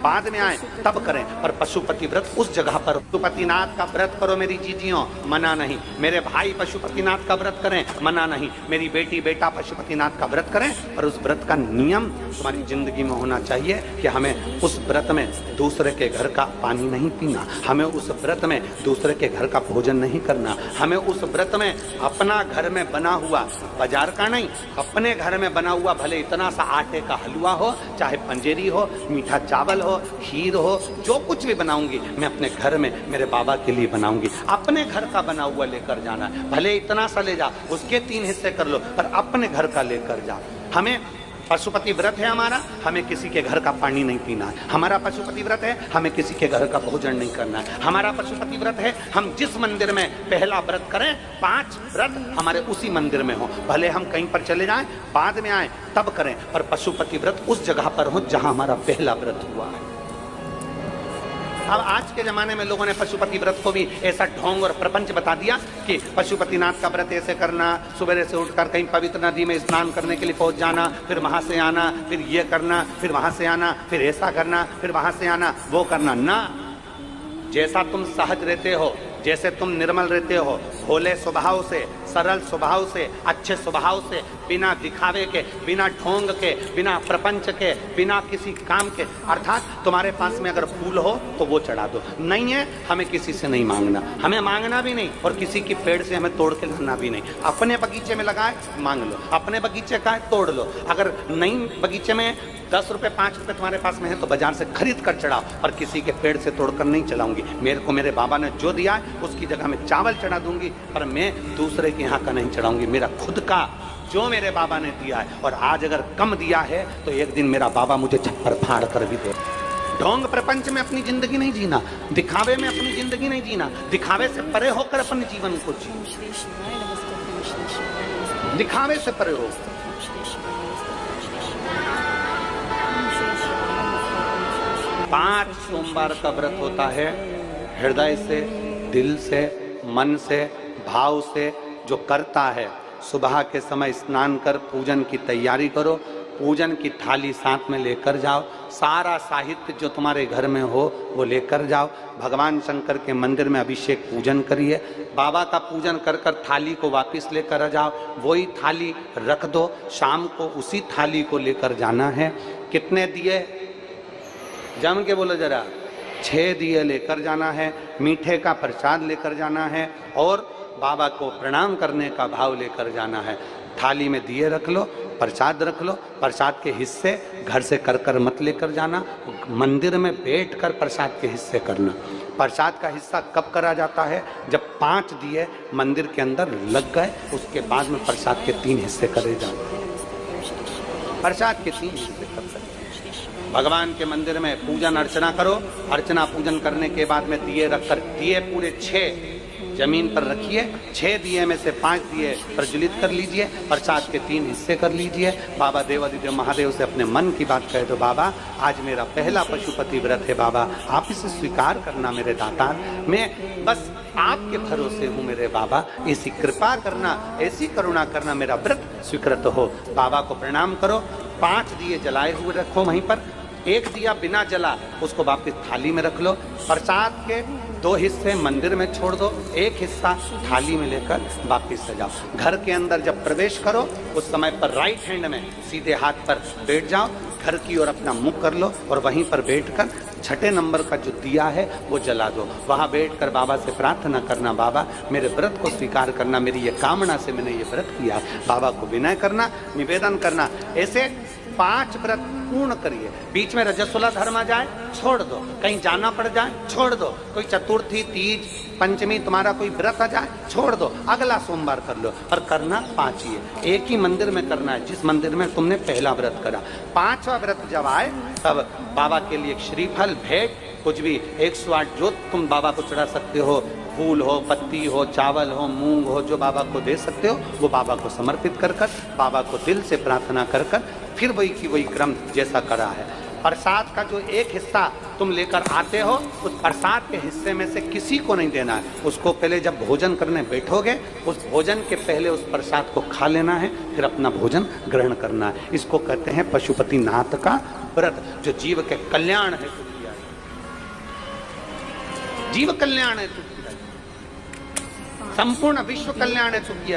बाद में आए तब करें, पर पशुपति व्रत उस जगह पर। पशुपतिनाथ का व्रत करो मेरी जीजियों, मना नहीं। मेरे भाई पशुपतिनाथ का व्रत करें, मना नहीं। मेरी बेटी बेटा पशुपतिनाथ का व्रत करें, पर उस व्रत का नियम तुम्हारी जिंदगी में होना चाहिए कि हमें उस व्रत में दूसरे के घर का पानी नहीं पीना, हमें उस व्रत में दूसरे के घर का भोजन नहीं करना, हमें उस व्रत में अपना घर में बना हुआ, बाजार का नहीं, अपने घर में बना हुआ भले इतना सा आटे का हलवा हो, चाहे पंजेरी हो, मीठा चावल हो, खीर हो, जो कुछ भी बनाऊंगी मैं अपने घर में मेरे बाबा के लिए बनाऊंगी। अपने घर का बना हुआ लेकर जाना, भले इतना सा ले जा, उसके 3 हिस्से कर लो, पर अपने घर का लेकर जा। हमें पशुपति व्रत है हमारा, हमें किसी के घर का पानी नहीं पीना है। हमारा पशुपति व्रत है, हमें किसी के घर का भोजन नहीं करना है। हमारा पशुपति व्रत है, हम जिस मंदिर में पहला व्रत करें, 5 व्रत हमारे उसी मंदिर में हो, भले हम कहीं पर चले जाएं, बाद में आए तब करें, पर पशुपति व्रत उस जगह पर हो जहां हमारा पहला व्रत हुआ है। अब आज के जमाने में लोगों ने पशुपति व्रत को भी ऐसा ढोंग और प्रपंच बता दिया कि पशुपतिनाथ का व्रत ऐसे करना, सुबह से उठकर कहीं पवित्र नदी में स्नान करने के लिए पहुंच जाना, फिर वहां से आना, फिर ये करना, फिर वहां से आना, फिर ऐसा करना, फिर वहां से आना, वो करना ना। जैसा तुम सहज रहते हो, जैसे तुम निर्मल रहते हो, भोले स्वभाव से, सरल स्वभाव से, अच्छे स्वभाव से, बिना दिखावे के, बिना ढोंग के, बिना प्रपंच के, बिना किसी काम के, अर्थात तुम्हारे पास में अगर फूल हो तो वो चढ़ा दो, नहीं है हमें किसी से नहीं मांगना, हमें मांगना भी नहीं, और किसी की पेड़ से हमें तोड़ के लाना भी नहीं। अपने बगीचे में लगाए मांग लो, अपने बगीचे का है तोड़ लो, अगर नहीं बगीचे में 10 रुपए 5 रुपए तुम्हारे पास में है तो बाजार से खरीद कर चढ़ाओ, और किसी के पेड़ से तोड़कर नहीं चलाऊंगी। मेरे को मेरे बाबा ने जो दिया है उसकी जगह में चावल चढ़ा दूंगी, पर मैं दूसरे के यहाँ का नहीं चढ़ाऊंगी। मेरा खुद का जो मेरे बाबा ने दिया है, और आज अगर कम दिया है तो एक दिन मेरा बाबा मुझे छप्पर फाड़ कर भी दे। ढोंग प्रपंच में अपनी जिंदगी नहीं जीना, दिखावे में अपनी जिंदगी नहीं जीना, दिखावे से परे होकर अपने जीवन को जी, दिखावे से परे हो। पांच सोमवार का व्रत होता है, हृदय से, दिल से, मन से, भाव से जो करता है, सुबह के समय स्नान कर पूजन की तैयारी करो, पूजन की थाली साथ में लेकर जाओ, सारा साहित्य जो तुम्हारे घर में हो वो लेकर जाओ, भगवान शंकर के मंदिर में अभिषेक पूजन करिए, बाबा का पूजन कर कर थाली को वापस लेकर आ जाओ, वही थाली रख दो, शाम को उसी थाली को लेकर जाना है। कितने दिए जम के बोलो जरा, 6 दिए लेकर जाना है, मीठे का प्रसाद लेकर जाना है, और बाबा को प्रणाम करने का भाव लेकर जाना है। थाली में दिए रख लो, प्रसाद रख लो, प्रसाद के हिस्से घर से कर कर मत लेकर जाना, मंदिर में बैठकर प्रसाद के हिस्से करना। प्रसाद का हिस्सा कब करा जाता है? जब 5 दिए मंदिर के अंदर लग गए, उसके बाद में प्रसाद के 3 हिस्से करे जाते हैं। प्रसाद के 3 हिस्से कर सकते। भगवान के मंदिर में पूजन अर्चना करो, अर्चना पूजन करने के बाद में दिए रखकर, दिए पूरे 6 जमीन पर रखिए, 6 दिए में से 5 दिए प्रज्वलित कर लीजिए, प्रसाद के 3 हिस्से कर लीजिए। बाबा देवादिदेव महादेव से अपने मन की बात कहे तो बाबा आज मेरा पहला पशुपति व्रत है, बाबा आप इसे स्वीकार करना मेरे दातार, मैं बस आपके भरोसे हूँ मेरे बाबा, ऐसी कृपा करना, ऐसी करुणा करना, मेरा व्रत स्वीकृत हो। बाबा को प्रणाम करो, 5 दिए जलाए हुए रखो वहीं पर, 1 दिया बिना जला उसको वापस थाली में रख लो, प्रसाद के 2 हिस्से मंदिर में छोड़ दो, 1 हिस्सा थाली में लेकर वापस से जाओ। घर के अंदर जब प्रवेश करो उस समय पर राइट हैंड में सीधे हाथ पर बैठ जाओ, घर की ओर अपना मुख कर लो, और वहीं पर बैठकर 6ठे नंबर का जो दिया है वो जला दो। वहाँ बैठकर बाबा से प्रार्थना करना, बाबा मेरे व्रत को स्वीकार करना, मेरी ये कामना से मैंने ये व्रत किया है। बाबा को विनय करना, निवेदन करना, ऐसे 5 व्रत पूर्ण करिए। बीच में रजस्वला धर्म आ जाए छोड़ दो, कहीं जाना पड़ जाए छोड़ दो, कोई चतुर्थी, तीज, पंचमी तुम्हारा कोई व्रत आ जाए छोड़ दो, अगला सोमवार कर लो, और करना 5 ही है। एक ही मंदिर में करना है जिस मंदिर में तुमने पहला व्रत करा। 5वां व्रत जब आए तब बाबा के लिए श्रीफल, भेंट, कुछ भी 108 जो तुम बाबा को चढ़ा सकते हो, फूल हो, पत्ती हो, चावल हो, मूंग हो, जो बाबा को दे सकते हो वो बाबा को समर्पित कर कर, बाबा को दिल से प्रार्थना कर कर, फिर वही की वही क्रम जैसा करा है। प्रसाद का जो एक हिस्सा तुम लेकर आते हो, उस प्रसाद के हिस्से में से किसी को नहीं देना है। उसको पहले जब भोजन करने बैठोगे, उस भोजन के पहले उस प्रसाद को खा लेना है, फिर अपना भोजन ग्रहण करना है। इसको कहते हैं पशुपतिनाथ का व्रत, जो जीव के कल्याण हेतु किया है। जीव कल्याण हेतु किया है, संपूर्ण विश्व कल्याण हेतु किया है।